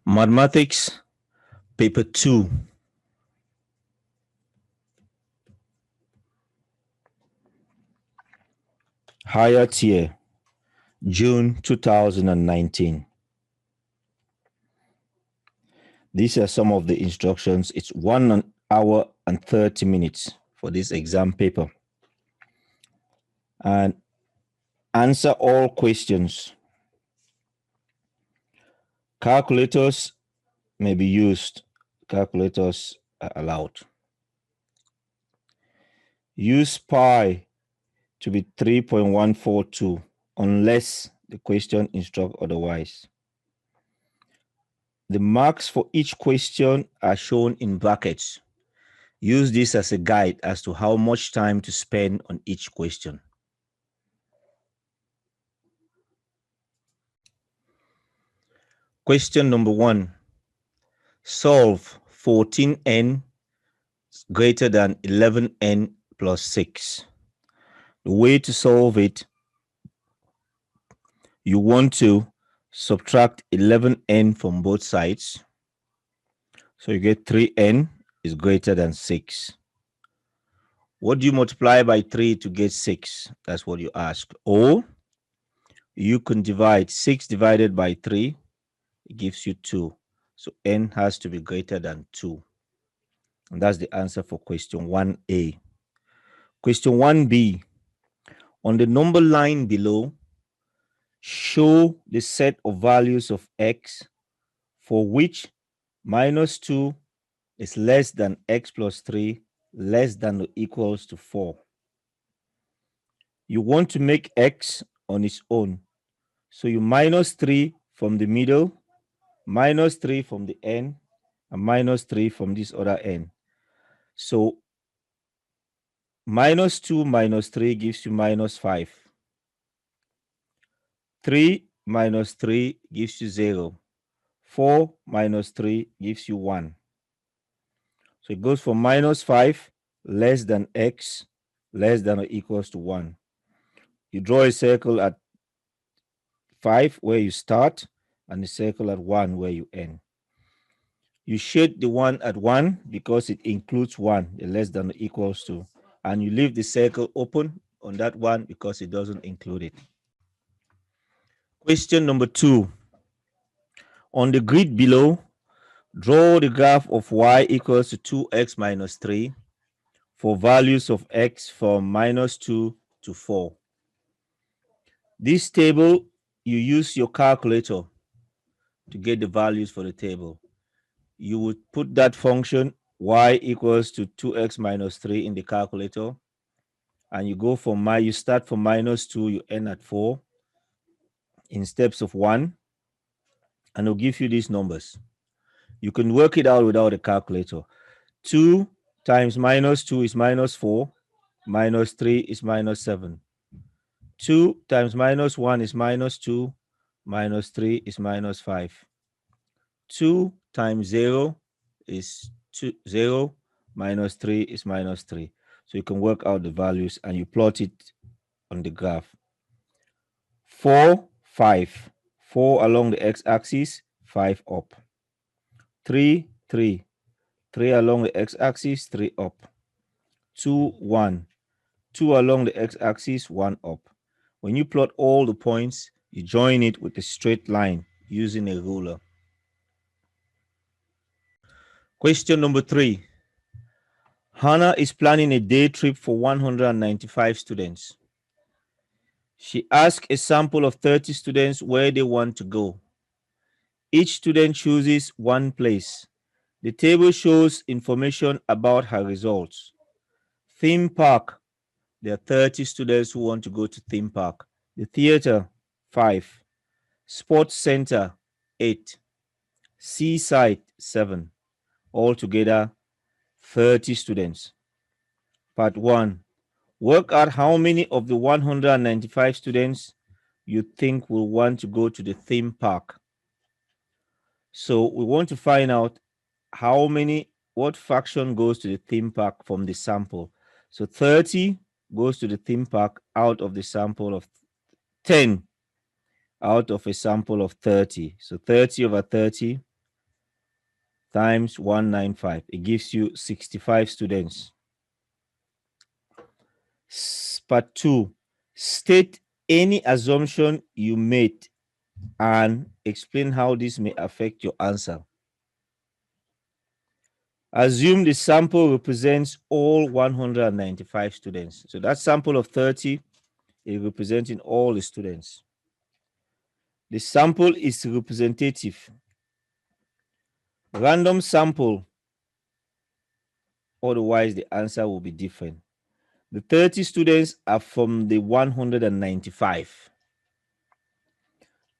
Mathematics, Paper 2. Higher tier, June 2019. These are some of the instructions. It's 1 hour and 30 minutes for this exam paper. And answer all questions. Calculators may be used. Calculators are allowed. Use pi to be 3.142 unless the question instructs otherwise. The marks for each question are shown in brackets. Use this as a guide as to how much time to spend on each question. Question number 1. Solve 14n greater than 11n plus 6. The way to solve it, you want to subtract 11n from both sides. So you get 3n is greater than 6. What do you multiply by 3 to get 6? That's what you ask. Or you can divide 6 divided by 3. It gives you 2. So n has to be greater than 2. And that's the answer for question 1a. Question 1b. On the number line below, show the set of values of x for which minus 2 is less than x plus 3 less than or equals to 4. You want to make x on its own. So you minus 3 from the middle, minus 3 from the end, and minus 3 from this other end. So minus 2 minus 3 gives you minus 5. 3 minus 3 gives you 0. 4 minus 3 gives you 1. So it goes from minus 5 less than x less than or equals to 1. You draw a circle at 5 where you start and a circle at 1 where you end. You shade the one at 1 because it includes 1, the less than or equals to, and you leave the circle open on that one because it doesn't include it. Question number 2. On the grid below, draw the graph of y equals to 2x minus 3 for values of x from minus 2 to 4. This table, you use your calculator to get the values for the table. You would put that function y equals to 2x minus 3 in the calculator, and you go from you start from minus 2, you end at 4 in steps of 1, and it'll give you these numbers. You can work it out without a calculator. 2 times minus 2 is minus 4, minus 3 is minus 7. 2 times minus 1 is minus 2, minus 3 is minus 5. 2 times 0 is 0, minus 3 is minus 3. So you can work out the values and you plot it on the graph. 4, 5. 4 along the x-axis, 5 up. 3, 3. 3 along the x-axis, 3 up. 2, 1. 2 along the x-axis, 1 up. When you plot all the points, you join it with a straight line using a ruler. Question number 3. Hannah is planning a day trip for 195 students. She asked a sample of 30 students where they want to go. Each student chooses one place. The table shows information about her results. Theme park. There are 30 students who want to go to theme park. The theater, 5. Sports center, 8. Seaside, 7. Altogether, 30 students. Part 1. Work out how many of the 195 students you think will want to go to the theme park. So we want to find out what fraction goes to the theme park from the sample. So 30 goes to the theme park out of the sample of 10 out of a sample of 30. So 30 over 30 times 195. It gives you 65 students. Part 2. State any assumption you made and explain how this may affect your answer. Assume the sample represents all 195 students. So that sample of 30 is representing all the students. The sample is representative. Random sample, otherwise the answer will be different. The 30 students are from the 195.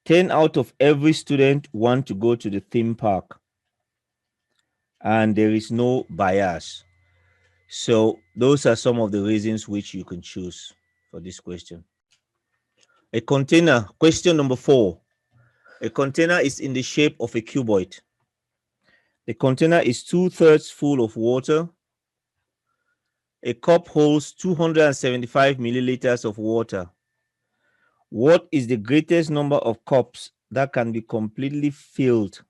10 out of every student want to go to the theme park, and there is no bias. So those are some of the reasons which you can choose for this question. A container, question number 4. A container is in the shape of a cuboid. The container is 2/3 full of water. A cup holds 275 milliliters of water. What is the greatest number of cups that can be completely filled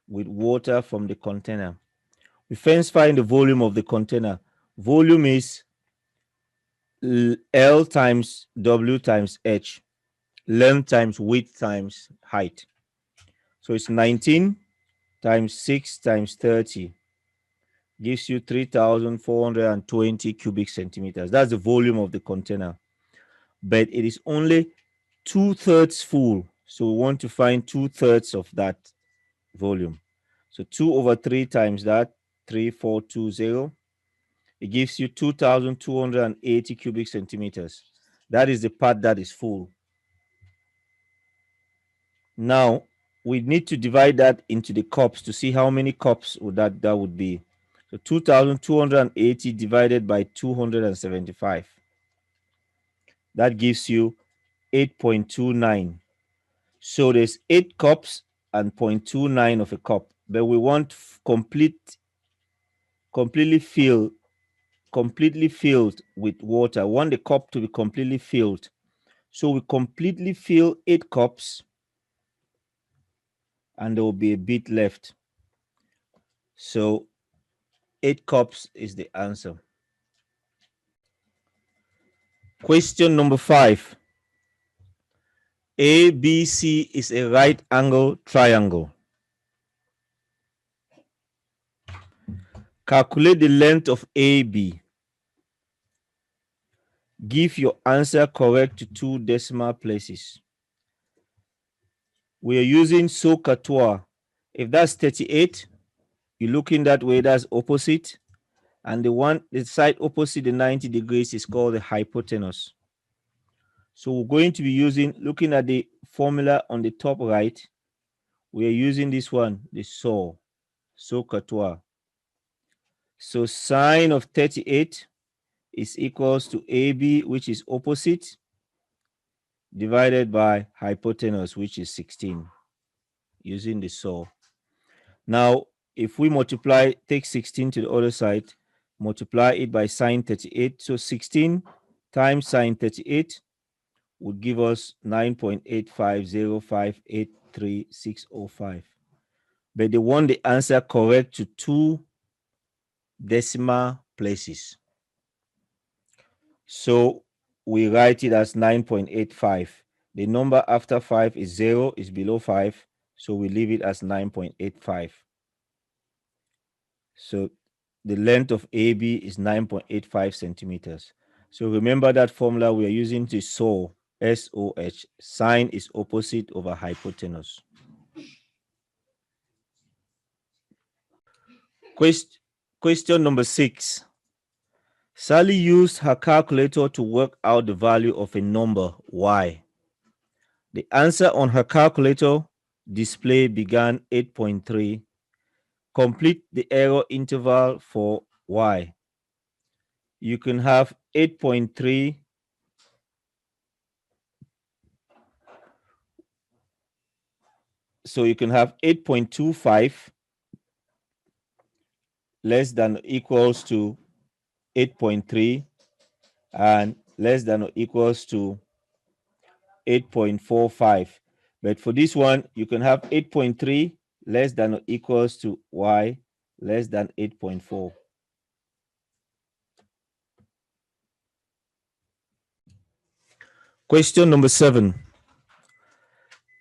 with water from the container? We first find the volume of the container. Volume is L times W times H. Length times width times height. So it's 19 times 6 times 30. Gives you 3,420 cubic centimeters. That's the volume of the container. But it is only 2/3 full. So we want to find 2/3 of that volume. So 2 over 3 times that, 3,420. It gives you 2,280 cubic centimeters. That is the part that is full. Now, we need to divide that into the cups to see how many cups that would be. So 2,280 divided by 275. That gives you 8.29. So there's 8 cups and 0.29 of a cup. But we want completely filled with water. We want the cup to be completely filled. So we completely fill 8 cups and there will be a bit left. So 8 cups is the answer. Question number 5. ABC is a right angle triangle. Calculate the length of AB. Give your answer correct to 2 decimal places. We are using SOHCAHTOA. If that's 38, you're looking that way, that's opposite. And the side opposite the 90 degrees is called the hypotenuse. So we're going to be looking at the formula on the top right. We are using this one, the SOHCAHTOA. So sine of 38 is equals to AB, which is opposite, divided by hypotenuse, which is 16, using the SAW. Now, if we take 16 to the other side, multiply it by sine 38. So 16 times sine 38 would give us 9.850583605. But they want the answer correct to 2 decimal places. So we write it as 9.85. The number after 5 is 0, is below 5. So we leave it as 9.85. So the length of AB is 9.85 centimeters. So remember that formula we are using to SOH, S-O-H. Sine is opposite over hypotenuse. Question number 6. Sally used her calculator to work out the value of a number y. The answer on her calculator display began 8.3. Complete the error interval for y. You can have 8.3 so you can have 8.25 less than or equals to 8.3 and less than or equals to 8.45. But for this one, you can have 8.3 less than or equals to y less than 8.4. Question number 7.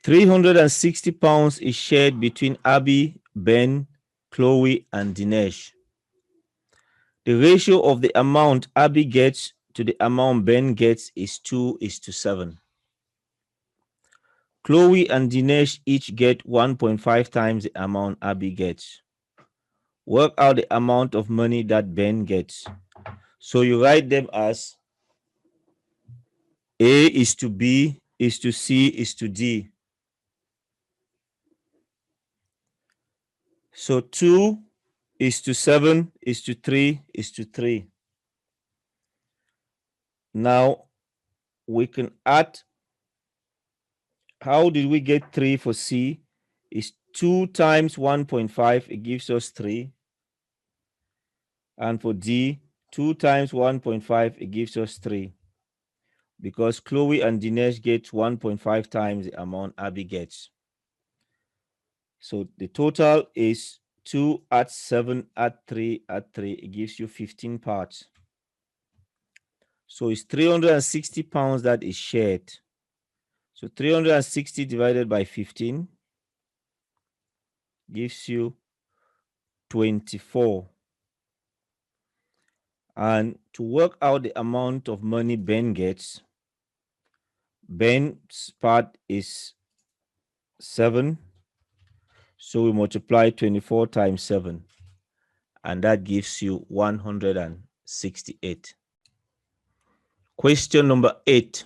360 pounds is shared between Abby, Ben, Chloe, and Dinesh. The ratio of the amount Abby gets to the amount Ben gets is 2:7. Chloe and Dinesh each get 1.5 times the amount Abby gets. Work out the amount of money that Ben gets. So you write them as A is to B is to C is to D. So 2:7 is to 3 is to 3. Now we can add. How did we get 3 for C? Is 2 times 1.5, it gives us 3. And for D, 2 times 1.5, it gives us 3. Because Chloe and Dinesh get 1.5 times the amount Abby gets. So the total is 2 add 7 add 3 add 3. It gives you 15 parts. So it's 360 pounds that is shared. So 360 divided by 15 gives you 24. And to work out the amount of money Ben gets, Ben's part is 7. So we multiply 24 times 7. And that gives you 168. Question number 8.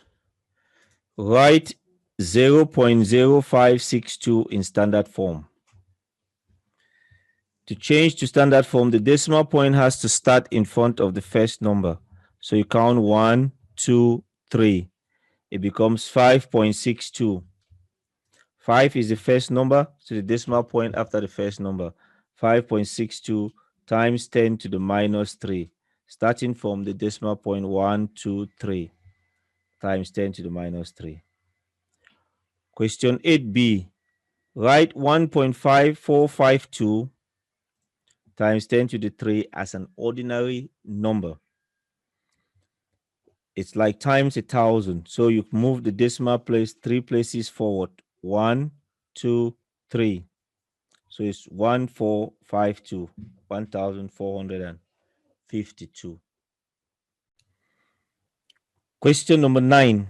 Write 0.0562 in standard form. To change to standard form, the decimal point has to start in front of the first number. So you count 1, 2, 3. It becomes 5.62. 5 is the first number, so the decimal point after the first number. 5.62 times 10 to the minus 3. Starting from the decimal point 1, 2, 3 times 10 to the minus 3. Question 8b. Write 1.5452 times 10 to the 3 as an ordinary number. It's like times 1,000. So you move the decimal place 3 places forward. 1, 2, 3. So it's 1452. 1,452. Question number 9.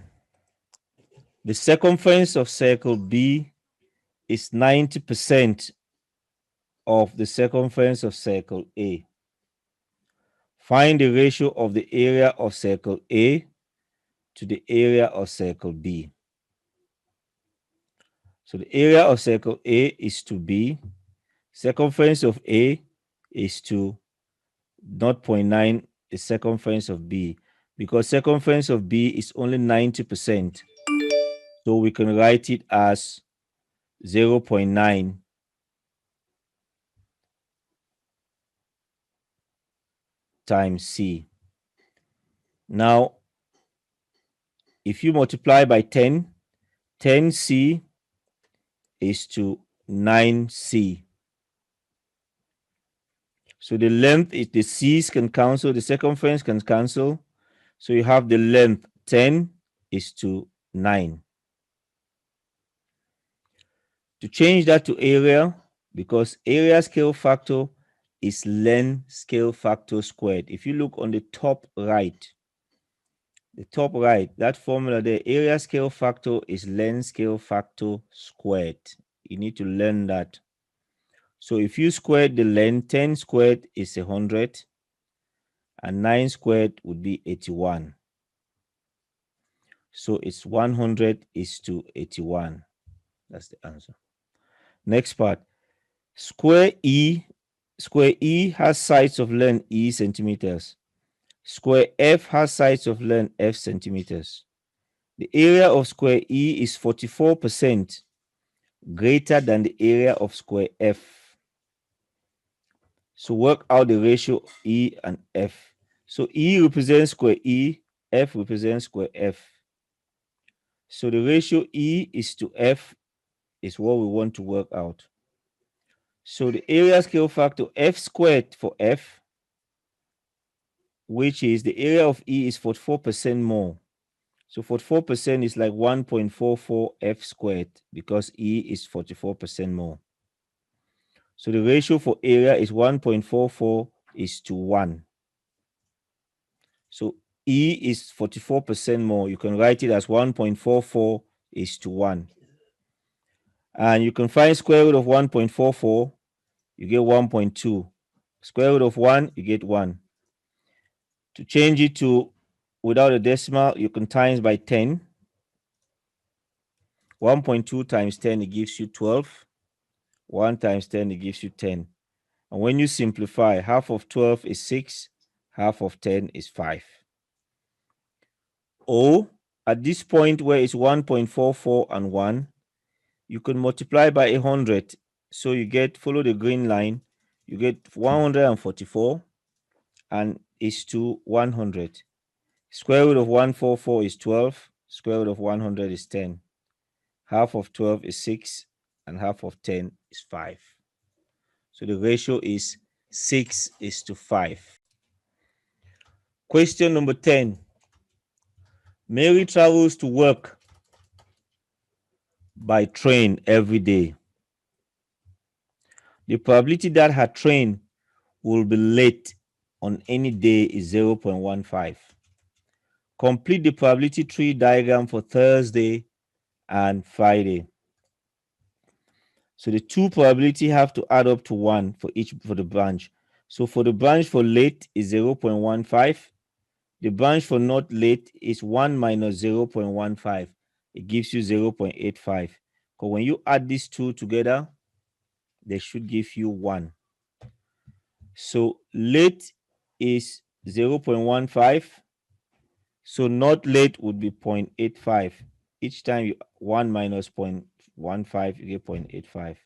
The circumference of circle B is 90% of the circumference of circle A. Find the ratio of the area of circle A to the area of circle B. So the area of circle A is to B. Circumference of A is to 0.9 the circumference of B. Because circumference of B is only 90%. So we can write it as 0.9 times C. Now, if you multiply by 10, 10C is to 9C. So the length is the C's can cancel, the circumference can cancel. So you have the length 10 is to 9. To change that to area, because area scale factor is length scale factor squared. If you look on the top right, that formula there, area scale factor is length scale factor squared. You need to learn that. So if you square the length, 10 squared is 100, and 9 squared would be 81. So it's 100 is to 81. That's the answer. Next part. Square E has sides of length E centimeters. Square F has sides of length F centimeters. The area of square E is 44% greater than the area of square F. So work out the ratio E and F. So E represents square E, F represents square F. So the ratio E is to F is what we want to work out. So the area scale factor F squared for F, which is the area of E, is 44% more. So 44% is like 1.44 F squared because E is 44% more. So the ratio for area is 1.44 is to 1. So E is 44% more. You can write it as 1.44 is to 1. And you can find square root of 1.44, you get 1.2. Square root of 1, you get 1. To change it to without a decimal, you can times by 10. 1.2 times 10, it gives you 12. 1 times 10, it gives you 10. And when you simplify, half of 12 is 6, half of 10 is 5. Or at this point where it's 1.44 and 1, you can multiply by 100. So you get, follow the green line, you get 144 and is to 100. Square root of 144 is 12. Square root of 100 is 10. Half of 12 is 6 and half of 10 is 5. So the ratio is 6 is to 5. Question number 10. Mary travels to work by train every day. The probability that her train will be late on any day is 0.15. Complete the probability tree diagram for Thursday and Friday. So the two probability have to add up to 1 for each for the branch. So for the branch for late is 0.15. The branch for not late is 1 minus 0.15. It gives you 0.85. Because when you add these two together, they should give you 1. So late is 0.15. So not late would be 0.85. Each time you 1 minus 0.15, you get 0.85.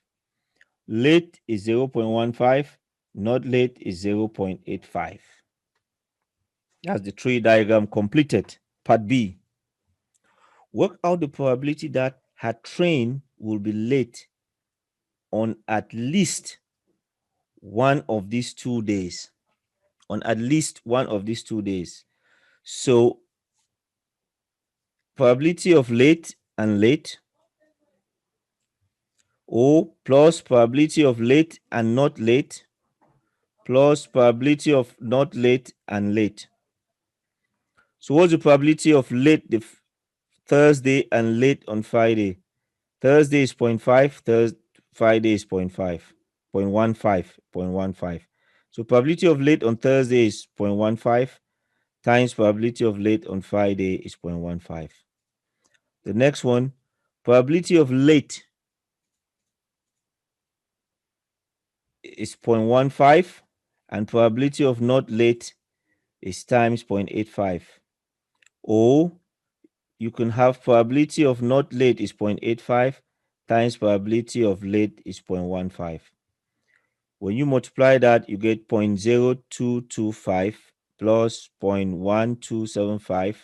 Late is 0.15. Not late is 0.85. That's the tree diagram completed. Part B. Work out the probability that her train will be late on at least one of these 2 days. On at least one of these 2 days. So probability of late and late, or plus probability of late and not late, plus probability of not late and late. So what's the probability of late the Thursday and late on Friday? Thursday is 0.5, Friday is 0.5, 0.15. So probability of late on Thursday is 0.15 times probability of late on Friday is 0.15. The next one, probability of late is 0.15 and probability of not late is times 0.85. Or you can have probability of not late is 0.85 times probability of late is 0.15. When you multiply that, you get 0.0225 plus 0.1275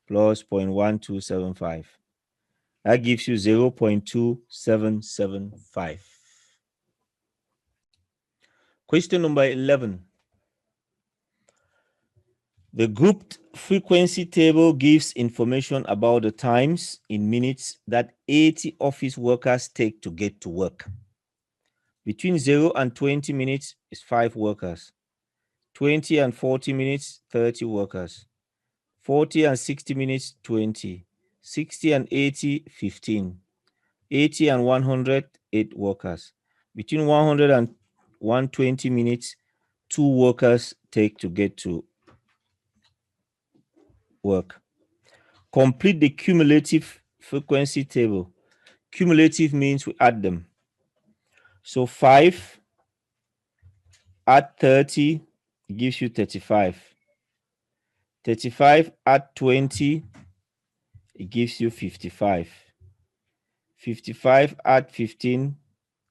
plus 0.1275. That gives you 0.2775. Question number 11. The grouped frequency table gives information about the times in minutes that 80 office workers take to get to work. Between 0 and 20 minutes is 5 workers. 20 and 40 minutes, 30 workers. 40 and 60 minutes, 20. 60 and 80, 15. 80 and 100, 8 workers. Between 100 and 120 minutes, 2 workers take to get to work. Complete the cumulative frequency table. Cumulative means we add them. So 5 add 30 gives you 35. 35 add 20, it gives you 55. 55 add 15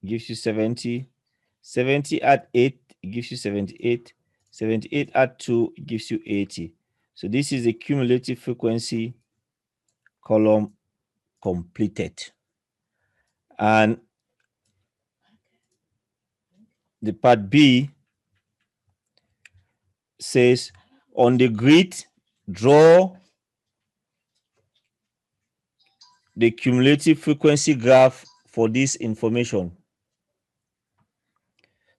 gives you 70. 70 add 8, it gives you 78. 78 add 2, it gives you 80. So this is a cumulative frequency column completed. And the part B says, on the grid, draw the cumulative frequency graph for this information.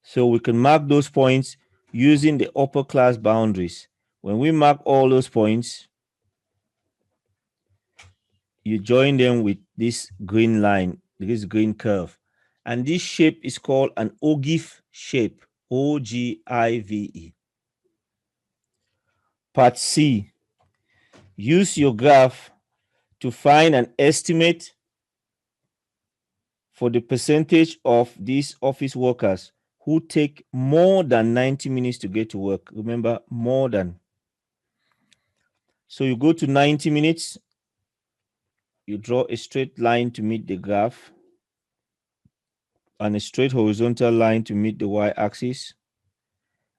So we can mark those points using the upper class boundaries. When we mark all those points, you join them with this green line, this green curve. And this shape is called an ogive shape, O-G-I-V-E. Part C, use your graph to find an estimate for the percentage of these office workers who take more than 90 minutes to get to work. Remember, more than. So you go to 90 minutes, you draw a straight line to meet the graph and a straight horizontal line to meet the y-axis,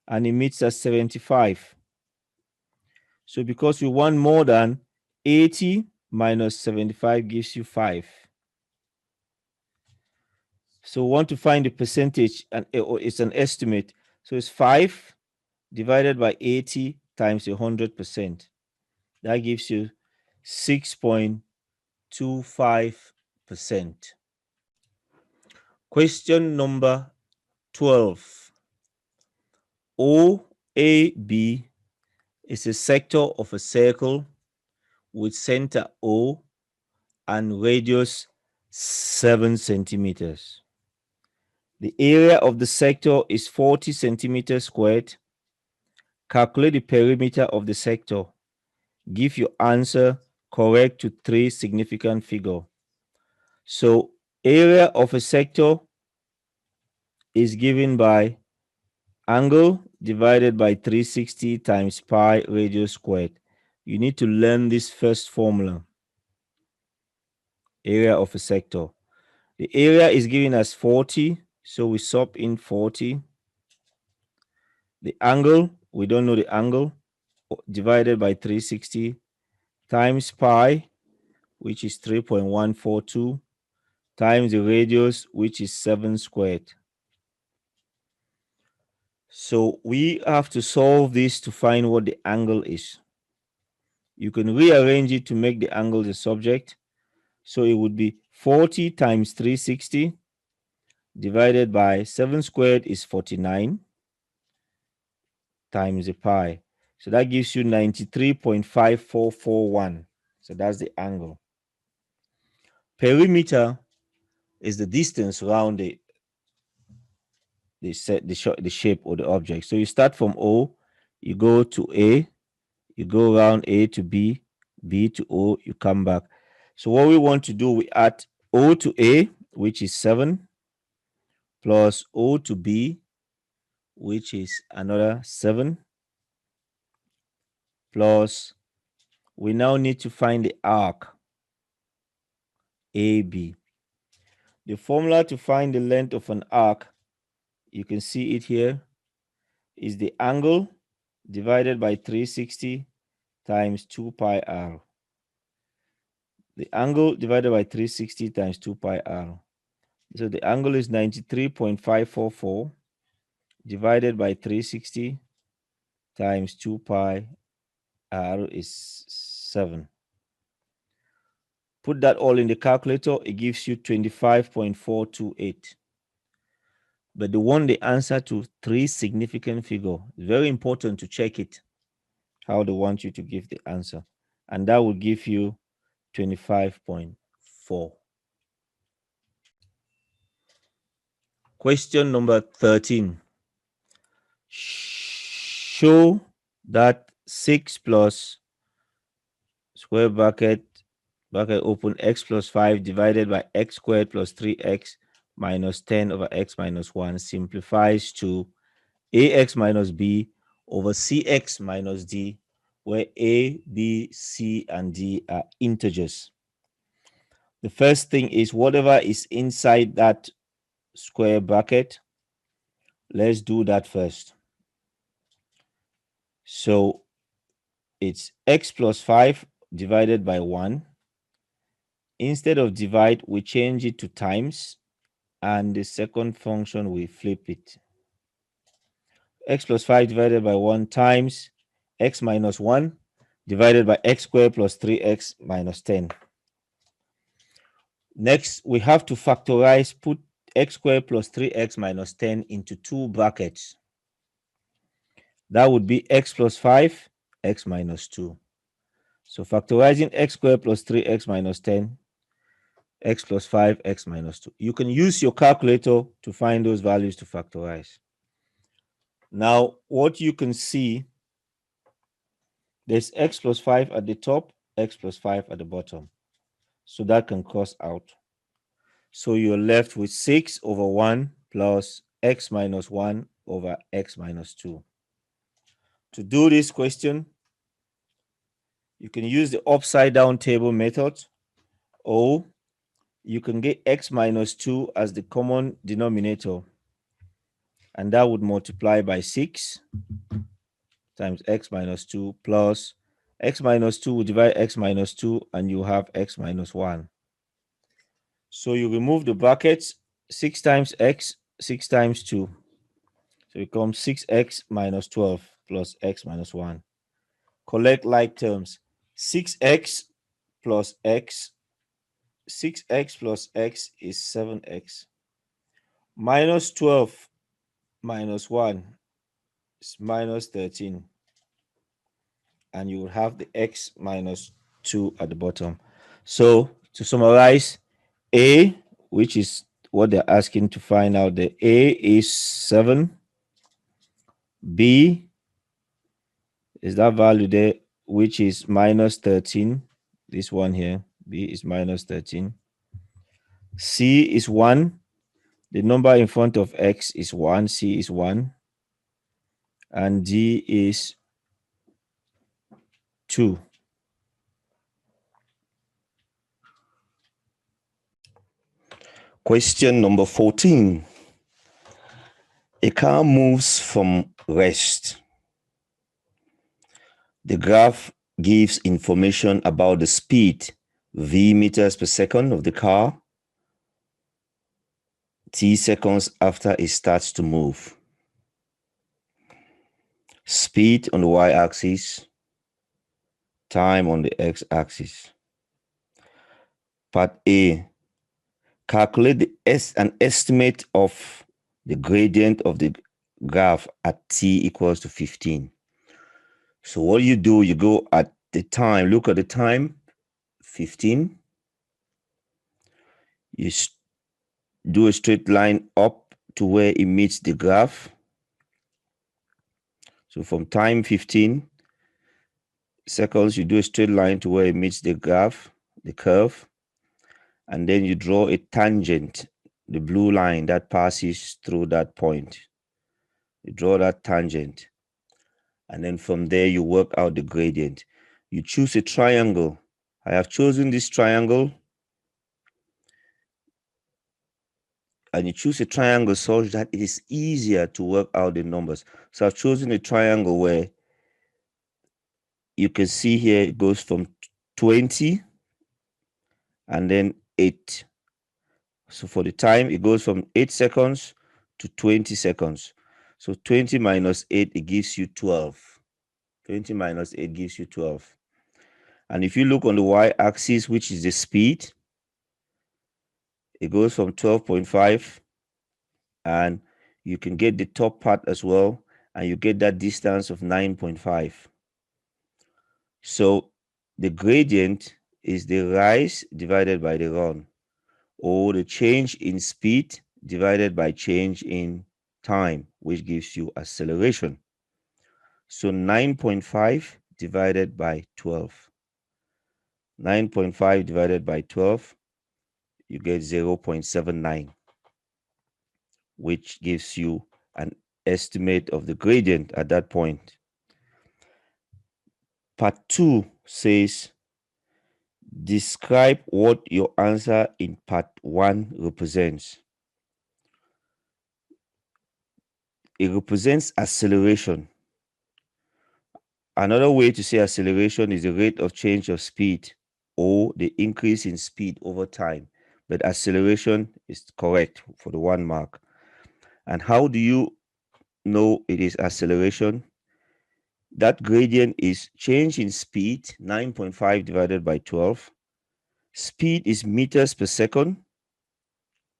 and it meets at 75. So because we want more than, 80 minus 75 gives you 5. So we want to find the percentage, and it's an estimate. So it's 5 divided by 80 times 100%. That gives you 6.25%. Question number 12. OAB is a sector of a circle with center O and radius 7 centimeters. The area of the sector is 40 centimeters squared. Calculate the perimeter of the sector. Give your answer correct to 3 significant figures. So area of a sector is given by angle divided by 360 times pi radius squared. You need to learn this first formula. Area of a sector. The area is given as 40, so we sub in 40. The angle, we don't know the angle, divided by 360 times pi, which is 3.142, times the radius, which is 7 squared. So we have to solve this to find what the angle is. You can rearrange it to make the angle the subject. So it would be 40 times 360 divided by 7 squared is 49 times the pi. So that gives you 93.5441. So that's the angle. Perimeter is the distance around the shape or the object. So you start from O, you go to A, you go around A to B, B to O, you come back. So what we want to do, we add O to A, which is 7, plus O to B, which is another 7, plus we now need to find the arc AB. The formula to find the length of an arc, you can see it here, is the angle divided by 360 times 2 pi r. The angle divided by 360 times 2 pi r. So the angle is 93.544 divided by 360 times 2 pi r is 7. Put that all in the calculator, it gives you 25.428. But they want the answer to 3 significant figures. It's very important to check it, how they want you to give the answer. And that will give you 25.4. Question number 13. Show that 6 plus square bracket open x plus 5 divided by x squared plus 3x minus 10 over x minus 1 simplifies to ax minus b over cx minus d, where a, b, c, and d are integers. The first thing is whatever is inside that square bracket, let's do that first. So it's x plus 5 divided by 1. Instead of divide, we change it to times, and the second function we flip it. x plus 5 divided by 1 times x minus 1 divided by x squared plus 3x minus 10. Next, we have to factorize, put x squared plus 3x minus 10 into two brackets. That would be x plus 5, x minus 2. So factorizing x squared plus 3x minus 10, x plus 5, x minus 2. You can use your calculator to find those values to factorize. Now, what you can see, there's x plus 5 at the top, x plus 5 at the bottom. So that can cross out. So you're left with 6 over 1 plus x minus 1 over x minus 2. To do this question, you can use the upside down table method, or you can get x minus 2 as the common denominator, and that would multiply by 6 times x minus 2 plus x minus 2 will divide x minus 2, and you have x minus 1. So you remove the brackets, 6 times x, 6 times 2. So it becomes 6x minus 12 plus x minus 1. Collect like terms. 6x plus x, 6x plus x is 7x. Minus 12 minus 1 is minus 13. And you will have the x minus 2 at the bottom. So to summarize, A, which is what they're asking to find out, the A is 7. B is that value there, which is minus 13. This one here, B is minus 13. C is 1. The number in front of x is 1. C is 1. And D is 2. Question number 14. A car moves from rest. The graph gives information about the speed, v meters per second of the car, t seconds after it starts to move. Speed on the y-axis, time on the x-axis. Part A. Calculate an estimate of the gradient of the graph at t equals to 15. So what you do, you go at the time, look at the time, 15. You do a straight line up to where it meets the graph. So from time 15 seconds, you do a straight line to where it meets the graph, the curve. And then you draw a tangent, the blue line that passes through that point. You draw that tangent. And then from there, you work out the gradient. You choose a triangle. I have chosen this triangle. And you choose a triangle such that it is easier to work out the numbers. So I've chosen a triangle where you can see here it goes from 20 and then 8. So for the time, it goes from 8 seconds to 20 seconds. So 20 minus 8, it gives you 12. 20 minus 8 gives you 12. And if you look on the y-axis, which is the speed, it goes from 12.5, and you can get the top part as well, and you get that distance of 9.5. So the gradient is the rise divided by the run, or the change in speed divided by change in time, which gives you acceleration. So 9.5 divided by 12. 9.5 divided by 12, you get 0.79, which gives you an estimate of the gradient at that point. Part 2 says, describe what your answer in part 1 represents. It represents acceleration. Another way to say acceleration is the rate of change of speed, or the increase in speed over time. But acceleration is correct for the 1 mark. And how do you know it is acceleration. That gradient is change in speed, 9.5 divided by 12. Speed is meters per second,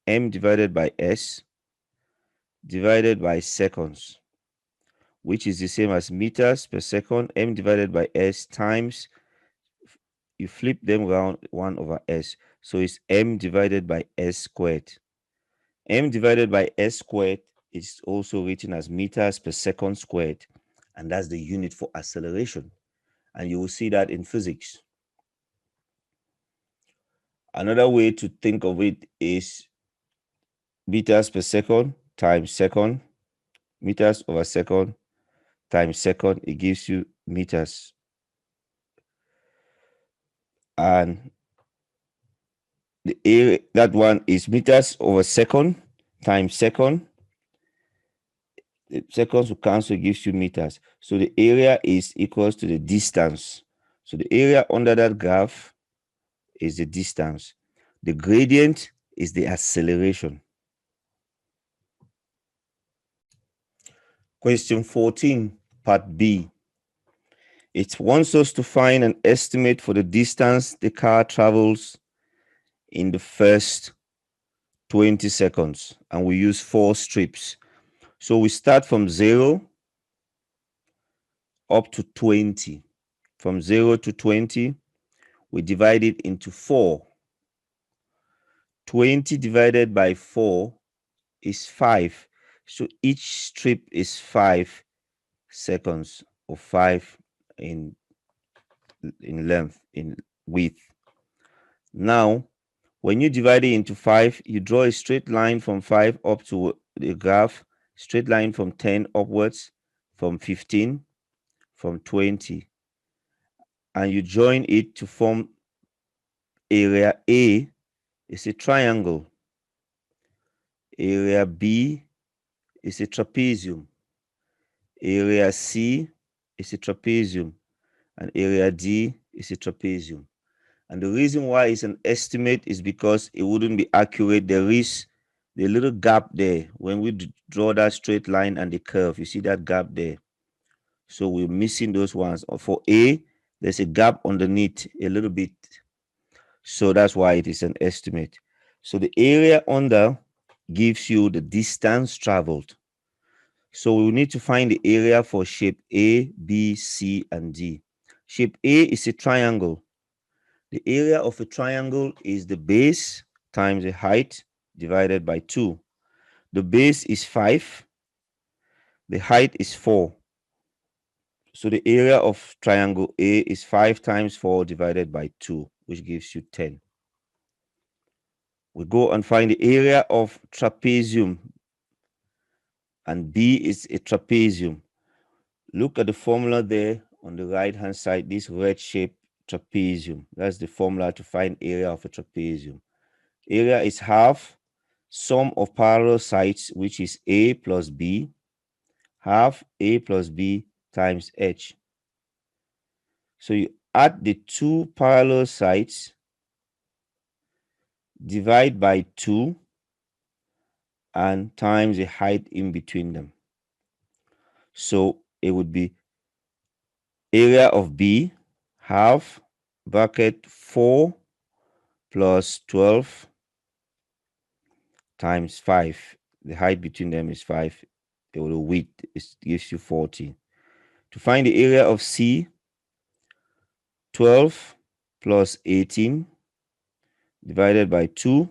m divided by s, divided by seconds, which is the same as meters per second, m divided by s times, you flip them around 1 over s. So it's m divided by s squared. M divided by s squared is also written as meters per second squared. And that's the unit for acceleration. And you will see that in physics. Another way to think of it is meters per second times second, meters over second times second. It gives you meters. And the area, that one is meters over second times second. The seconds will cancel, gives you meters. So the area is equals to the distance. So the area under that graph is the distance. The gradient is the acceleration. Question 14, part B. It wants us to find an estimate for the distance the car travels in the first 20 seconds. And we use 4 strips. So we start from 0 up to 20. From 0 to 20, we divide it into 4. 20 divided by 4 is 5. So each strip is 5 seconds, or 5 in length, in width. Now, when you divide it into 5, you draw a straight line from 5 up to the graph, straight line from 10 upwards, from 15, from 20. And you join it to form area A is a triangle. Area B is a trapezium. Area C is a trapezium. And area D is a trapezium. And the reason why it's an estimate is because it wouldn't be accurate. There is the little gap there. When we draw that straight line and the curve, you see that gap there. So we're missing those ones. For A, there's a gap underneath a little bit. So that's why it is an estimate. So the area under gives you the distance traveled. So we need to find the area for shape A, B, C, and D. Shape A is a triangle. The area of a triangle is the base times the height divided by 2. The base is 5. The height is 4. So the area of triangle A is 5 times 4 divided by 2, which gives you 10. We go and find the area of trapezium. And B is a trapezium. Look at the formula there on the right-hand side, this red-shaped trapezium. That's the formula to find area of a trapezium. Area is half sum of parallel sides, which is A plus B, half A plus B times H. So you add the 2 parallel sides, divide by 2, and times the height in between them. So it would be area of B, half bracket 4 plus 12 times 5. The height between them is 5. The width gives you 40. To find the area of C, 12 plus 18 divided by 2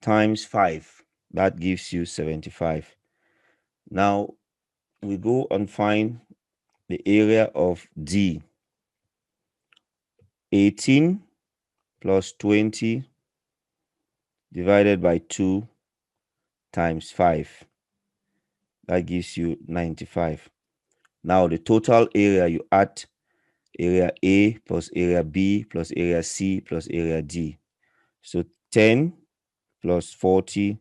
times 5. That gives you 75. Now we go and find the area of D. 18 plus 20 divided by 2 times 5. That gives you 95. Now the total area, you add area A plus area B plus area C plus area D. So 10 plus 40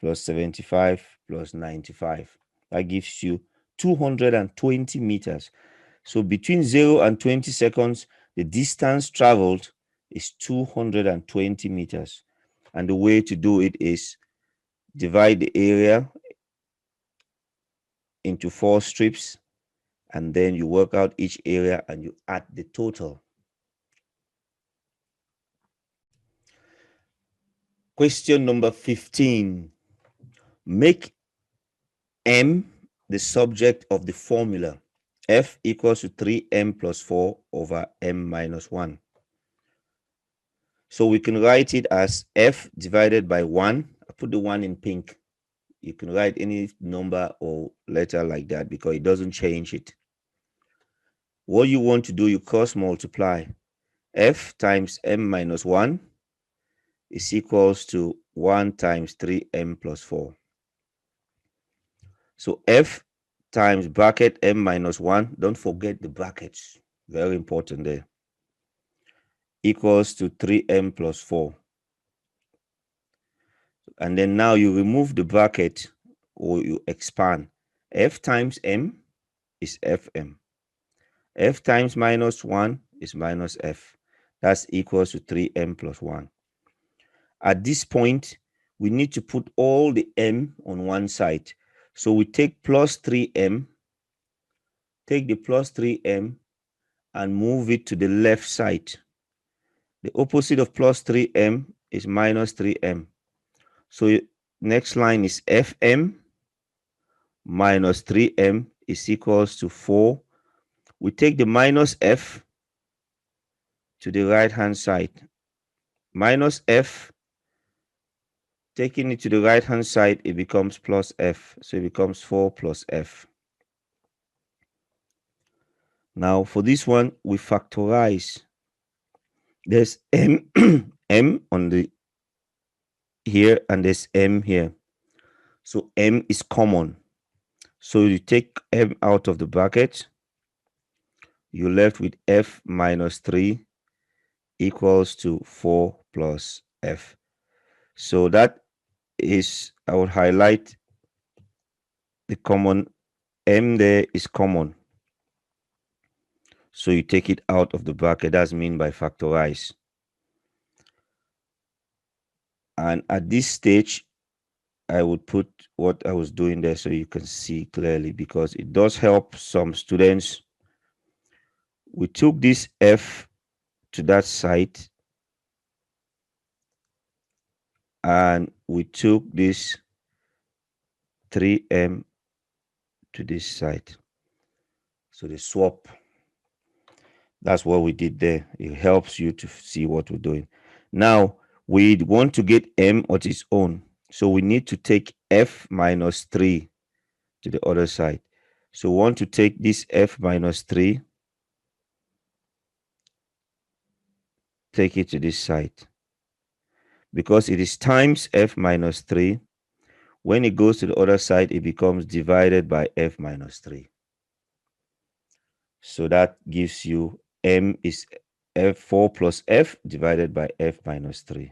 plus 75 plus 95. That gives you 220 meters. So between 0 and 20 seconds, the distance traveled is 220 meters. And the way to do it is divide the area into 4 strips, and then you work out each area and you add the total. Question number 15. Make M the subject of the formula F equals to 3M plus 4 over M minus 1. So we can write it as F divided by 1. I put the 1 in pink. You can write any number or letter like that because it doesn't change it. What you want to do, you cross multiply. F times M minus 1 is equals to 1 times 3M plus 4. So F times bracket M minus 1, don't forget the brackets, very important there, equals to 3M plus 4. And then now you remove the bracket or you expand. F times M is Fm. F times minus 1 is minus F. That's equals to 3M plus 1. At this point, we need to put all the M on one side. So we take plus 3M, take the plus 3M and move it to the left side. The opposite of plus 3M is minus 3M. So next line is Fm minus 3M is equals to 4. We take the minus F to the right-hand side. Minus F, taking it to the right-hand side, it becomes plus F. So it becomes 4 plus F. Now for this one, we factorize. There's M, M on the here and there's M here. So M is common. So you take M out of the bracket. You're left with F minus 3 equals to 4 plus F. So that is, I would highlight the common, M there is common. So you take it out of the bracket. That's mean by factorize. And at this stage, I would put what I was doing there so you can see clearly, because it does help some students. We took this F to that side and we took this 3M to this side. So the swap, that's what we did there. It helps you to see what we're doing. Now we want to get M on its own. So we need to take F minus 3 to the other side. So we want to take this F minus 3, take it to this side. Because it is times F minus 3, when it goes to the other side, it becomes divided by F minus 3. So that gives you M is F4 plus F divided by F minus 3.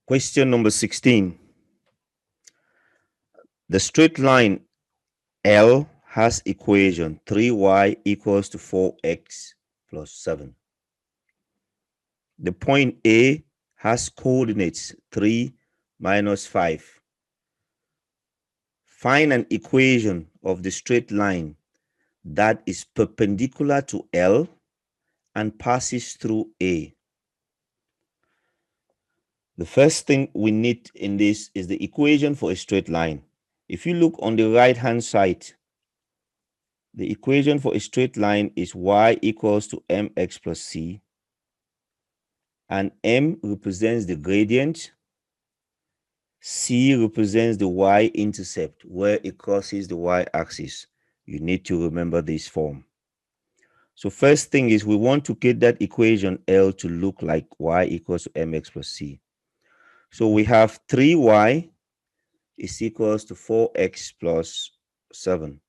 Question number 16. The straight line L has equation 3y equals to 4x plus 7. The point A has coordinates 3 minus 5. Find an equation of the straight line that is perpendicular to L and passes through A. The first thing we need in this is the equation for a straight line. If you look on the right-hand side, the equation for a straight line is y equals to mx plus c. And m represents the gradient. C represents the y-intercept, where it crosses the y-axis. You need to remember this form. So first thing is we want to get that equation L to look like y equals to mx plus c. So we have 3y is equals to 4x plus 7.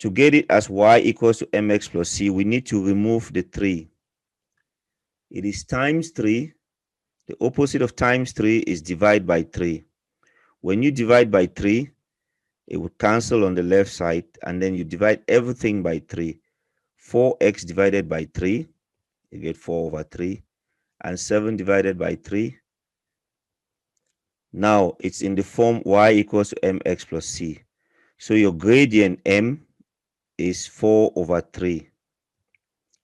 To get it as y equals to mx plus c, we need to remove the 3. It is times 3. The opposite of times 3 is divide by 3. When you divide by 3, it will cancel on the left side, and then you divide everything by 3. 4x divided by 3, you get 4 over 3. and 7 divided by 3. Now it's in the form y equals to mx plus c. So your gradient m is 4 over 3.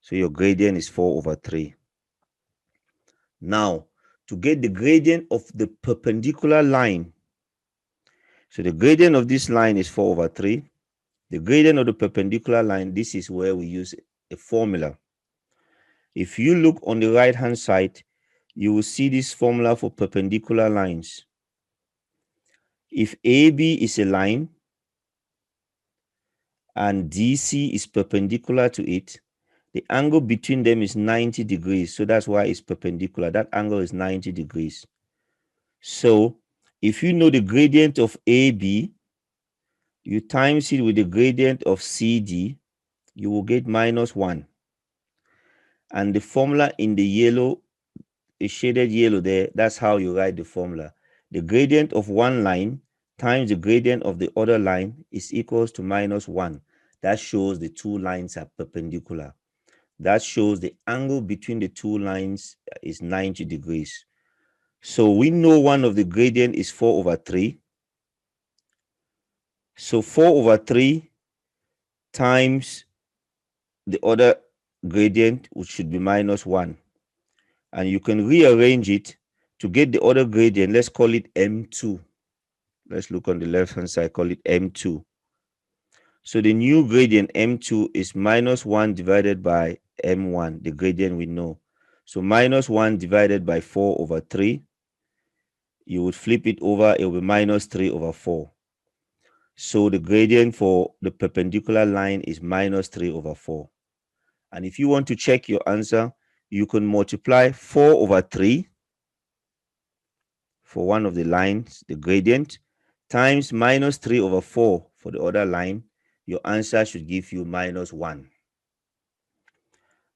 So your gradient is 4 over 3. Now, to get the gradient of the perpendicular line, so the gradient of this line is 4 over 3. The gradient of the perpendicular line, this is where we use a formula. If you look on the right hand side, you will see this formula for perpendicular lines. If AB is a line and DC is perpendicular to it, the angle between them is 90 degrees. So that's why it's perpendicular. That angle is 90 degrees. So if you know the gradient of AB, you times it with the gradient of CD, you will get -1. And the formula in the yellow, the shaded yellow there, that's how you write the formula. The gradient of one line times the gradient of the other line is equals to -1. That shows the two lines are perpendicular. That shows the angle between the two lines is 90 degrees. So we know one of the gradient is 4 over 3. So 4 over 3 times the other gradient, which should be -1. And you can rearrange it to get the other gradient. Let's call it M2. Let's look on the left hand side, call it M2. So the new gradient M2 is -1 divided by M1, the gradient we know. So -1 divided by 4 over 3. You would flip it over, it will be -3 over 4. So the gradient for the perpendicular line is -3 over 4. And if you want to check your answer, you can multiply 4 over 3 for one of the lines, the gradient, times -3 over 4 for the other line. Your answer should give you -1.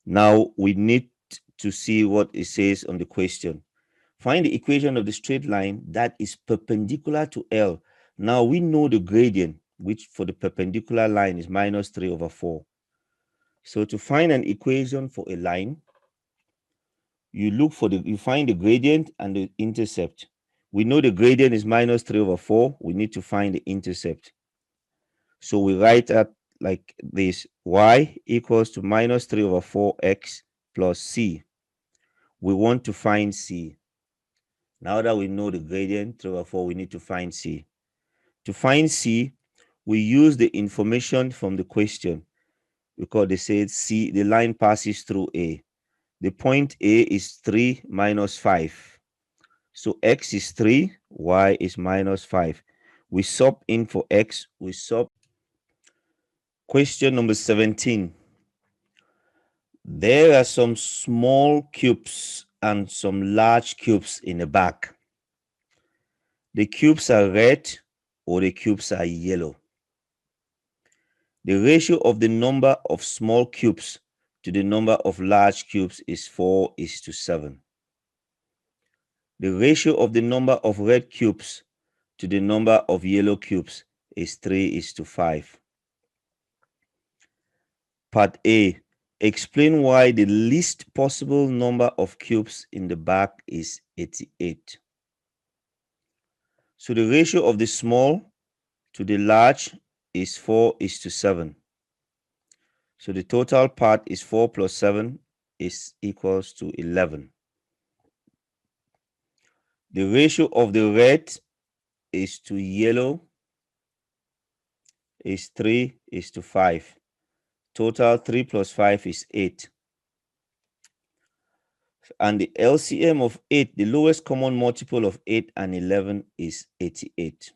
Now we need to see what it says on the question. Find the equation of the straight line that is perpendicular to L. Now we know the gradient, which for the perpendicular line is -3 over 4. So to find an equation for a line, you find the gradient and the intercept. We know the gradient is -3 over 4. We need to find the intercept. So we write that like this: y equals to -3 over 4x plus c. We want to find c. Now that we know the gradient 3 over 4, we need to find c. To find c, we use the information from the question, because they said c, the line passes through A. The point A is 3 minus 5. So x is 3, y is -5. We sub in for x, we sub. Question number 17. There are some small cubes and some large cubes in the back. The cubes are red or the cubes are yellow. The ratio of the number of small cubes to the number of large cubes is 4:7. The ratio of the number of red cubes to the number of yellow cubes is 3:5. Part A. Explain why the least possible number of cubes in the back is 88. So the ratio of the small to the large is 4:7. So the total part is 4 plus 7 is equals to 11. The ratio of the red is to yellow is 3:5. Total 3 plus 5 is 8. And the LCM of 8, the lowest common multiple of 8 and 11 is 88.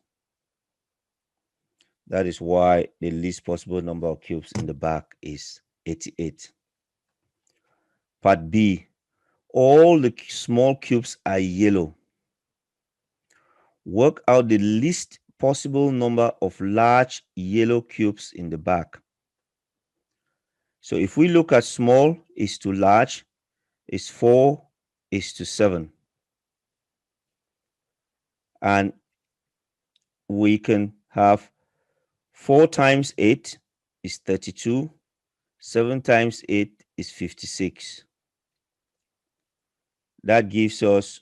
That is why the least possible number of cubes in the back is 88. Part B. All the small cubes are yellow. Work out the least possible number of large yellow cubes in the back. So if we look at small is to large, is 4:7. And we can have 4 times 8 is 32. 7 times 8 is 56. That gives us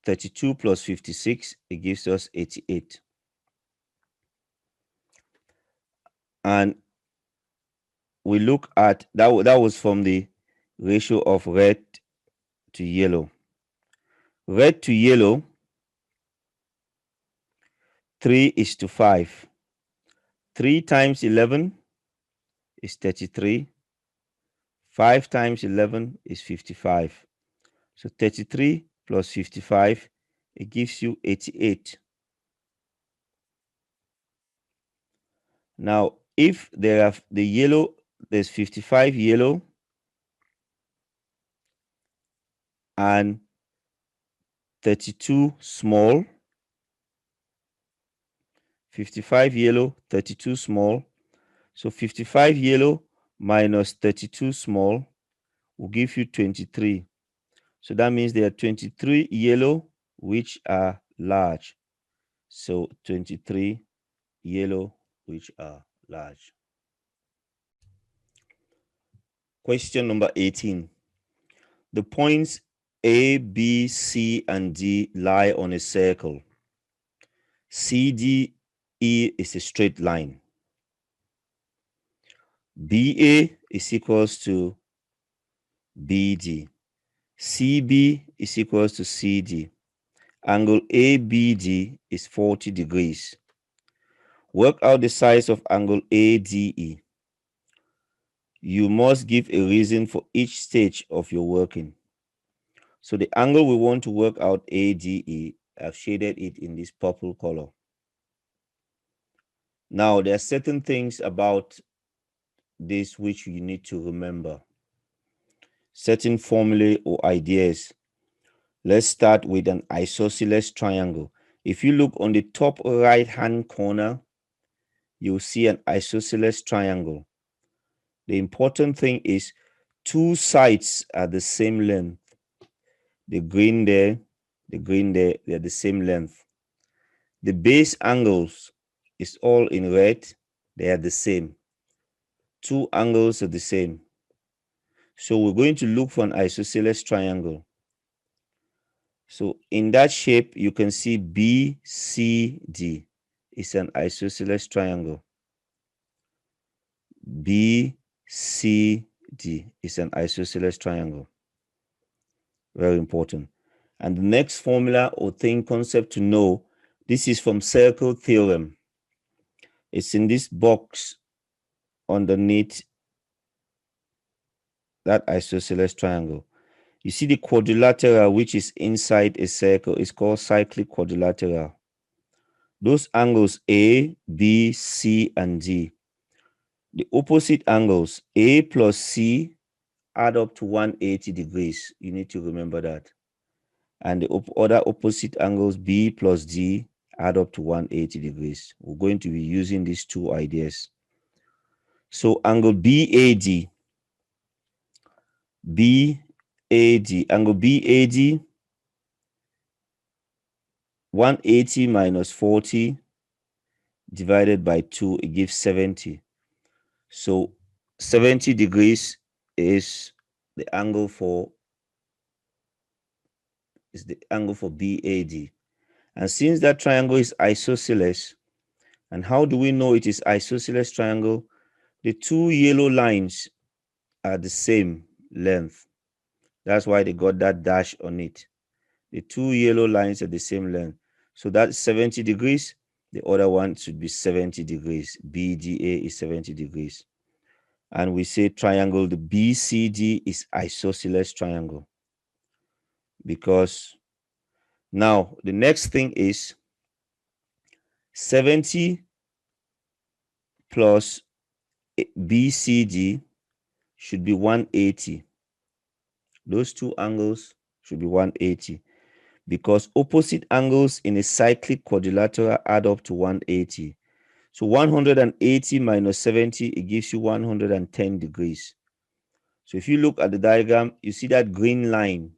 32 plus 56. It gives us 88. And we look at that. That was from the ratio of red to yellow. Red to yellow, 3:5. 3 times 11 is 33. 5 times 11 is 55. So 33 plus 55, it gives you 88. Now, if there are the yellow, there's 55 yellow and 32 small. 55 yellow, 32 small. So 55 yellow minus 32 small will give you 23. So that means there are 23 yellow which are large. So 23 yellow which are large. Question number 18. The points A, B, C, and D lie on a circle. CDE is a straight line. BA is equals to BD. CB is equals to CD. Angle ABD is 40 degrees. Work out the size of angle ADE. You must give a reason for each stage of your working. So the angle we want to work out, ADE, I've shaded it in this purple color. Now, there are certain things about this which you need to remember. Certain formulae or ideas. Let's start with an isosceles triangle. If you look on the top right-hand corner, you'll see an isosceles triangle. The important thing is 2 sides are the same length. The green there, they're the same length. The base angles is all in red. They are the same. 2 angles are the same. So we're going to look for an isosceles triangle. So in that shape, you can see BCD is an isosceles triangle. BCD is an isosceles triangle. Very important. And the next formula or concept to know, this is from Cyclic Theorem. It's in this box underneath that isosceles triangle. You see the quadrilateral which is inside a circle is called cyclic quadrilateral. Those angles A, B, C, and D. The opposite angles A plus C add up to 180 degrees. You need to remember that. And the other opposite angles B plus D add up to 180 degrees. We're going to be using these 2 ideas. So angle BAD, angle BAD, 180 minus 40 divided by 2, it gives 70. So 70 degrees is the angle for BAD. And since that triangle is isosceles, and how do we know it is isosceles triangle? The 2 yellow lines are the same length. That's why they got that dash on it. The 2 yellow lines are the same length. So that's 70 degrees. The other one should be 70 degrees. BDA is 70 degrees. And we say triangle, the BCD is isosceles triangle. Because now the next thing is 70 plus BCD should be 180. Those 2 angles should be 180 because opposite angles in a cyclic quadrilateral add up to 180. So 180 minus 70, it gives you 110 degrees. So if you look at the diagram, you see that green line.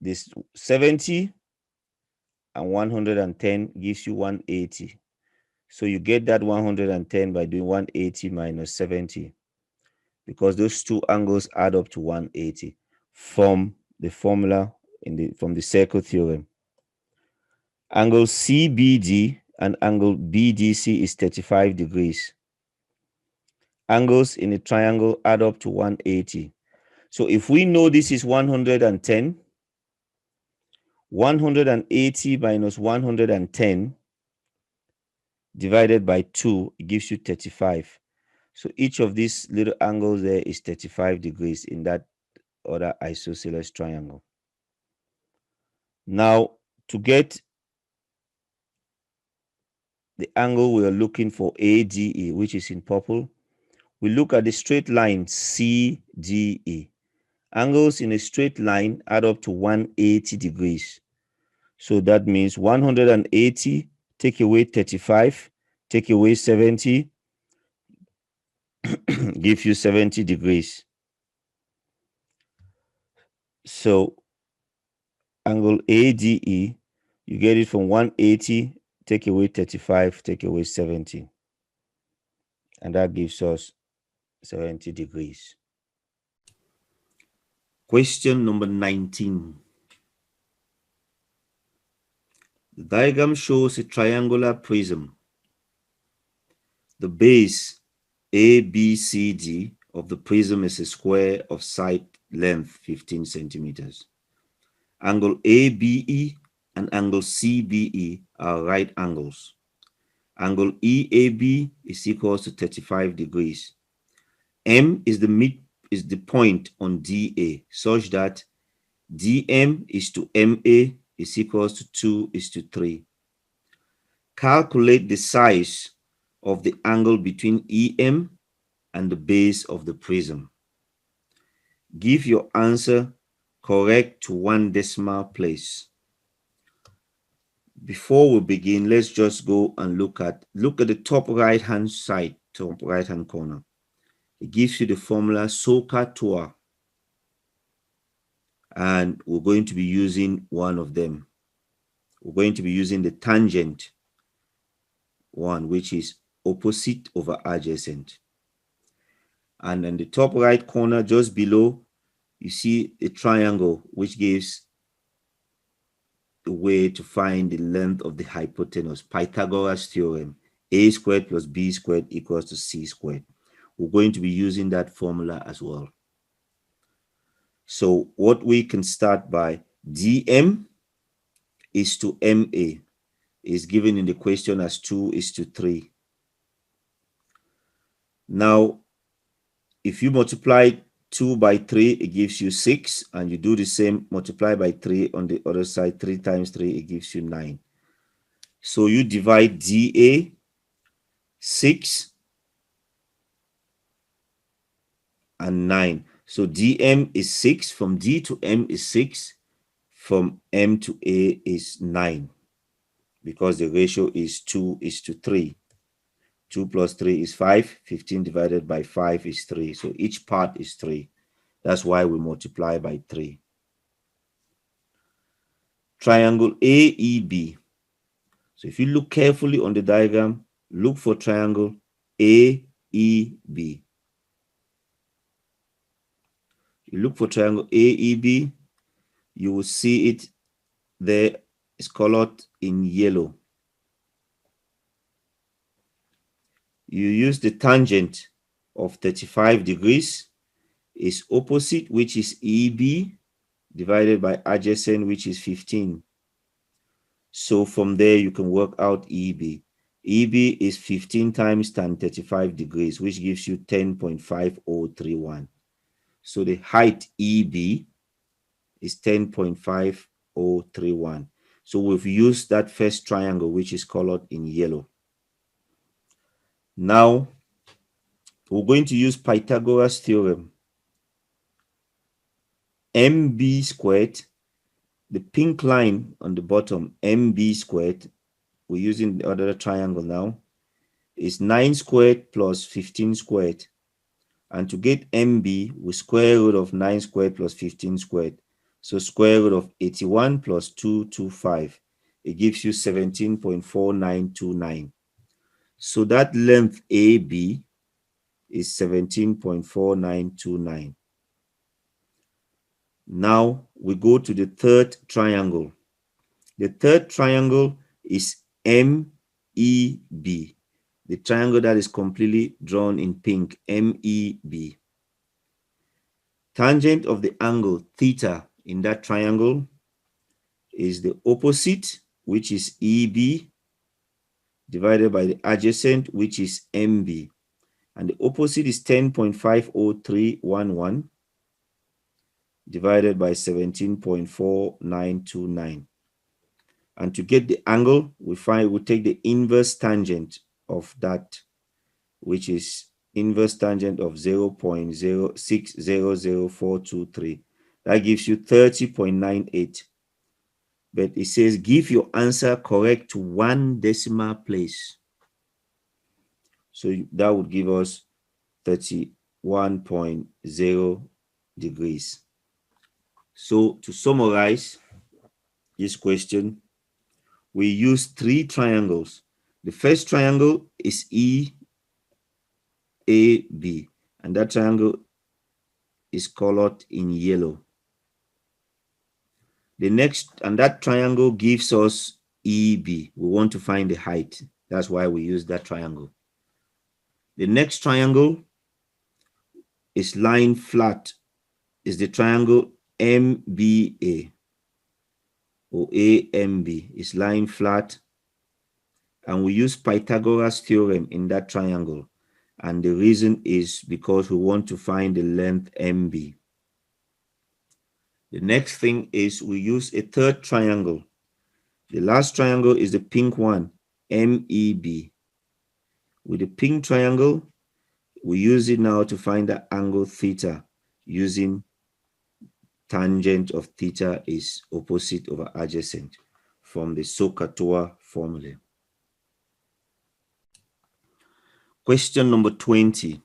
This 70 and 110 gives you 180. So you get that 110 by doing 180 minus 70 because those 2 angles add up to 180 from the formula from the circle theorem. Angle CBD and angle BDC is 35 degrees. Angles in a triangle add up to 180. So if we know this is 110, 180 minus 110 divided by 2, it gives you 35. So each of these little angles there is 35 degrees in that other isosceles triangle. Now, to get the angle we are looking for, ADE, which is in purple, we look at the straight line CDE. Angles in a straight line add up to 180 degrees. So that means 180, take away 35, take away 70, give you 70 degrees. So angle ADE, you get it from 180, take away 35, take away 70. And that gives us 70 degrees. Question number 19. The diagram shows a triangular prism. The base ABCD of the prism is a square of side length 15 centimeters. Angle ABE and angle CBE are right angles. Angle EAB is equal to 35 degrees. M is the point on DA, such that DM is to MA is equals to 2:3. Calculate the size of the angle between EM and the base of the prism. Give your answer correct to 1 decimal place. Before we begin, let's just go and look at the top right hand side, top right hand corner. It gives you the formula SOHCAHTOA, and we're going to be using one of them. We're going to be using the tangent one, which is opposite over adjacent. And in the top right corner, just below, you see a triangle, which gives the way to find the length of the hypotenuse. Pythagoras Theorem, a squared plus b squared equals to c squared. We're going to be using that formula as well. So what we can start by, DM is to MA is given in the question as 2:3. Now, if you multiply 2 by 3, it gives you 6, and you do the same, multiply by 3 on the other side, 3 times 3, it gives you 9. So you divide DA, 6, and 9. So DM is 6, from D to M is 6, from M to A is 9, because the ratio is 2:3. 2 plus 3 is 5, 15 divided by 5 is 3. So each part is 3. That's why we multiply by 3. Triangle AEB. So if you look carefully on the diagram, look for triangle AEB. You look for triangle AEB, you will see it there. It's colored in yellow. You use the tangent of 35 degrees, is opposite, which is EB, divided by adjacent, which is 15. So from there, you can work out EB. EB is 15 times tan 35 degrees, which gives you 10.5031. So the height EB is 10.5031. So we've used that first triangle, which is colored in yellow. Now, we're going to use Pythagoras Theorem. MB squared, the pink line on the bottom, MB squared, we're using the other triangle now, is 9 squared plus 15 squared. And to get MB, we square root of 9 squared plus 15 squared. So square root of 81 plus 225. It gives you 17.4929. So that length AB is 17.4929. Now we go to the third triangle. The third triangle is MEB. The triangle that is completely drawn in pink, MEB. Tangent of the angle theta in that triangle is the opposite, which is EB, divided by the adjacent, which is MB. And the opposite is 10.50311 divided by 17.4929. And to get the angle, we take the inverse tangent of that, which is inverse tangent of 0.0600423. That gives you 30.98. But it says give your answer correct to 1 decimal place. So that would give us 31.0 degrees. So to summarize this question, we use 3 triangles. The first triangle is EAB, and that triangle is colored in yellow. The next, and that triangle gives us EB. We want to find the height. That's why we use that triangle. The next triangle is lying flat, is the triangle MBA or AMB. Is lying flat, and we use Pythagoras Theorem in that triangle. And the reason is because we want to find the length MB. The next thing is we use a third triangle. The last triangle is the pink one, MEB. With the pink triangle, we use it now to find the angle theta using tangent of theta is opposite over adjacent from the SOHCAHTOA formula. Question number 20.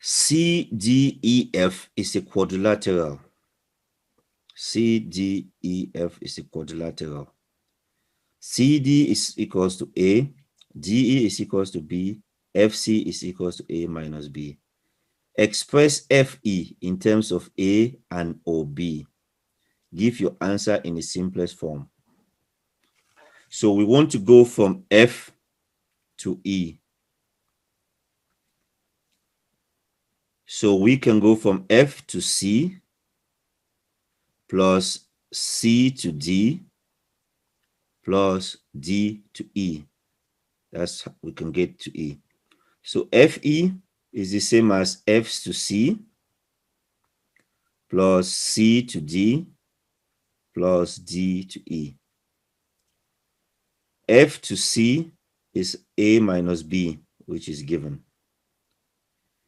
CDEF is a quadrilateral. CDEF is a quadrilateral. CD is equals to A, DE is equals to B, FC is equals to A minus B. Express FE in terms of A and OB. Give your answer in the simplest form. So we want to go from F to E. So we can go from F to C plus C to D plus D to E. That's how we can get to E. So FE is the same as F to C plus C to D plus D to E. F to C is A minus B, which is given.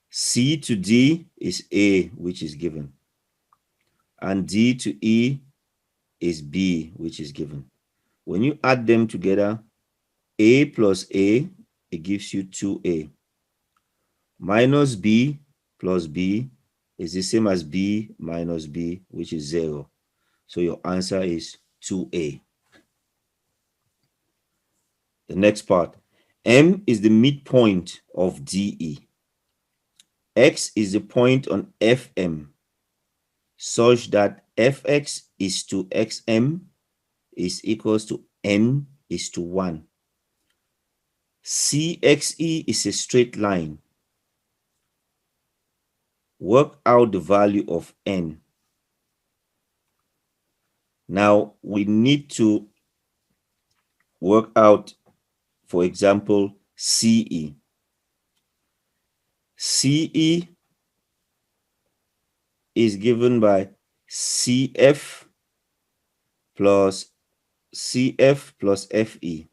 C to D is A, which is given. And D to E is B, which is given. When you add them together, A plus A, it gives you 2A. Minus B plus B is the same as B minus B, which is 0. So your answer is 2A. The next part. M is the midpoint of DE. X is the point on FM, such that Fx is to Xm is equals to N is to 1. CXE is a straight line. Work out the value of N. Now we need to work out, for example, CE. CE is given by CF plus FE.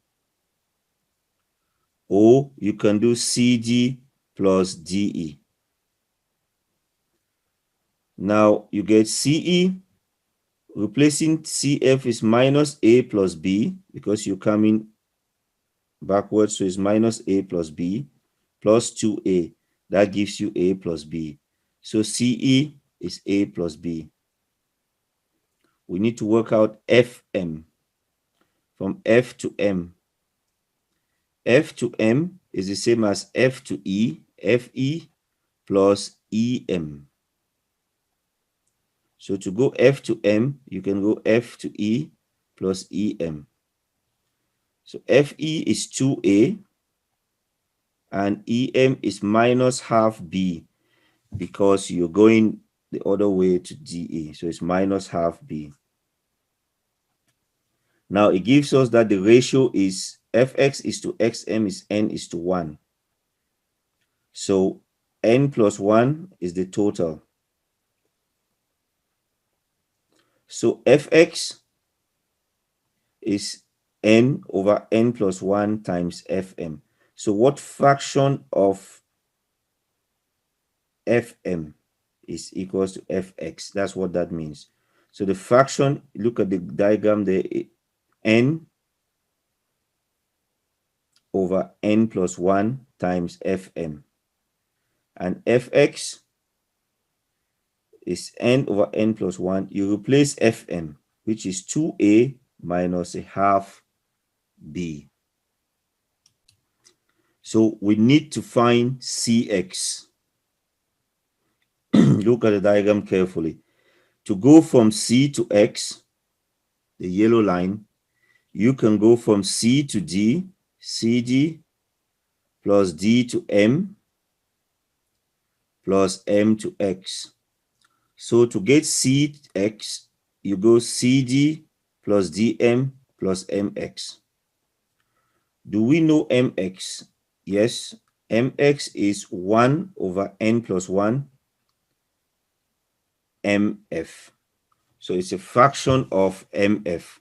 Or you can do CG plus DE. Now you get CE, replacing CF is minus A plus B because you're coming backwards, so it's minus A plus B plus 2A. That gives you A plus B. So CE is A plus B. We need to work out FM from F to M. F to M is the same as F to E, FE plus EM. So to go f to m, you can go f to e plus em. So fe is 2a and em is minus half b because you're going the other way to dA. So it's minus half b. Now it gives us that the ratio is fx is to xm is n is to 1. So n plus 1 is the total. So fx is n over n plus 1 times fm. So what fraction of fm is equals to fx? That's what that means. So the fraction, look at the diagram there, n over n plus 1 times fm. And fx is n over n plus 1. You replace fm, which is 2a minus a half b. So we need to find cx. Look at the diagram carefully. To go from c to x, the yellow line, you can go from c to d, cd plus d to m plus m to x. So to get cx, you go cd plus dm plus mx. Do we know mx? Yes, mx is 1 over n plus 1 mf. So it's a fraction of mf.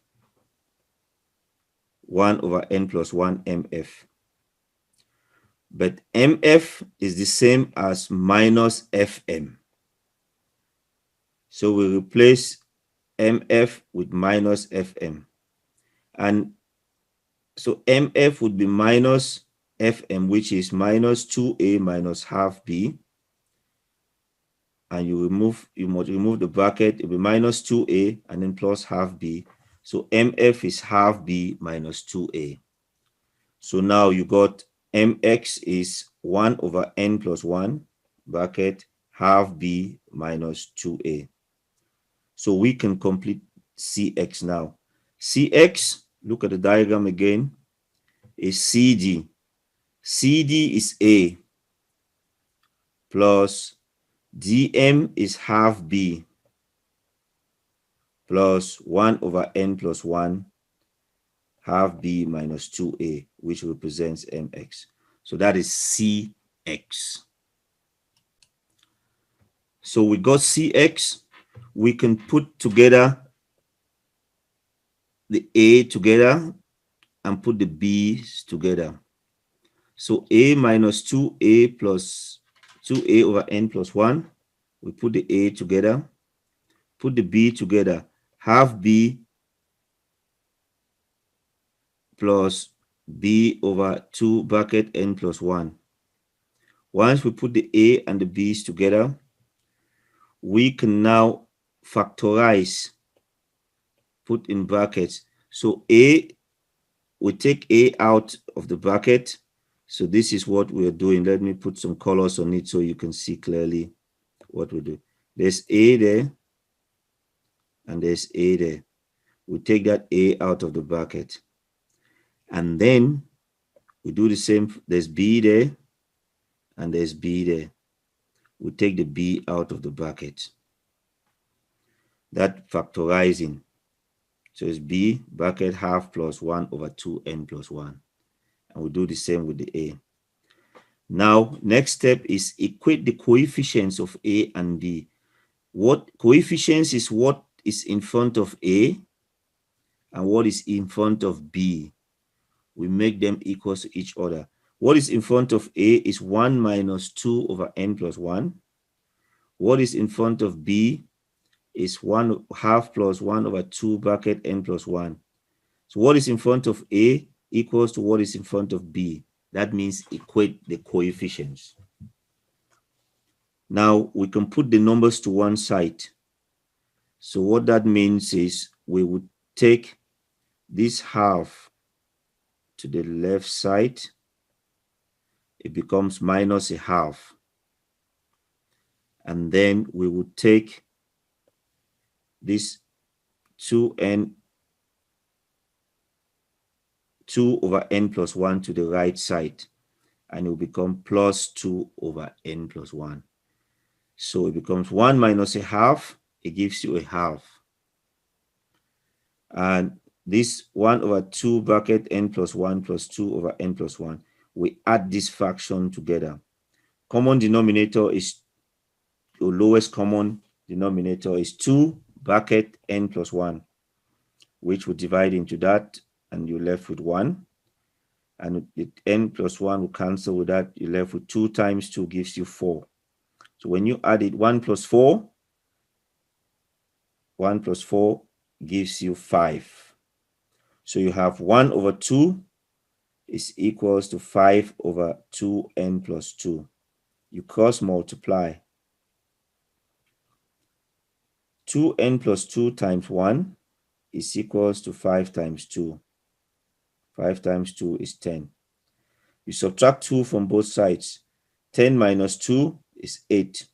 1 over n plus 1 mf. But mf is the same as minus fm. So we replace mf with minus fm. And so mf would be minus fm, which is minus 2a minus half b. And you must remove the bracket, it will be minus 2a and then plus half b. So mf is half b minus 2a. So now you got mx is 1 over n plus 1 bracket half b minus 2a. So we can complete cx now. Cx, look at the diagram again, is cd. cd is a plus dm is half b plus 1 over n plus 1 half b minus 2a, which represents mx. So that is cx. So we got cx. We can put together the a together and put the b's together. So a minus 2a plus 2a over n plus 1. We put the a together, put the b together, half b plus b over 2 bracket n plus 1. Once we put the a and the b's together, we can now factorize, put in brackets. So a, we take a out of the bracket. So this is what we're doing. Let me put some colors on it so you can see clearly what we do. There's a there and there's a there. We take that a out of the bracket. And then we do the same. There's b there and there's b there. We take the b out of the bracket. That factorizing. So it's b bracket half plus 1 over 2n plus 1. And we do the same with the a. Now, next step is equate the coefficients of a and b. What coefficients is what is in front of a and what is in front of b. We make them equal to each other. What is in front of a is 1 minus 2 over n plus 1. What is in front of b is 1 half plus 1 over 2 bracket n plus 1. So what is in front of a equals to what is in front of b. That means equate the coefficients. Now we can put the numbers to one side. So what that means is we would take this half to the left side. It becomes minus a half. And then we would take this 2 over n plus 1 to the right side, and it will become plus 2 over n plus 1. So it becomes 1 minus a half. It gives you a half. And this 1 over 2 bracket n plus 1 plus 2 over n plus 1, we add this fraction together. Common denominator is, your lowest common denominator is 2 bracket n plus 1, which will divide into that, and you're left with 1. And the n plus 1 will cancel with that. You're left with 2 times 2 gives you 4. So when you add it, 1 plus 4 gives you 5. So you have 1 over 2 is equals to 5 over 2n plus 2. You cross multiply. 2n plus 2 times 1 is equals to 5 times 2. 5 times 2 is 10. You subtract 2 from both sides. 10 minus 2 is 8.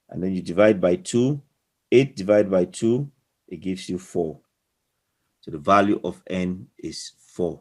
And then you divide by 2. 8 divided by 2, it gives you 4. So the value of n is 4.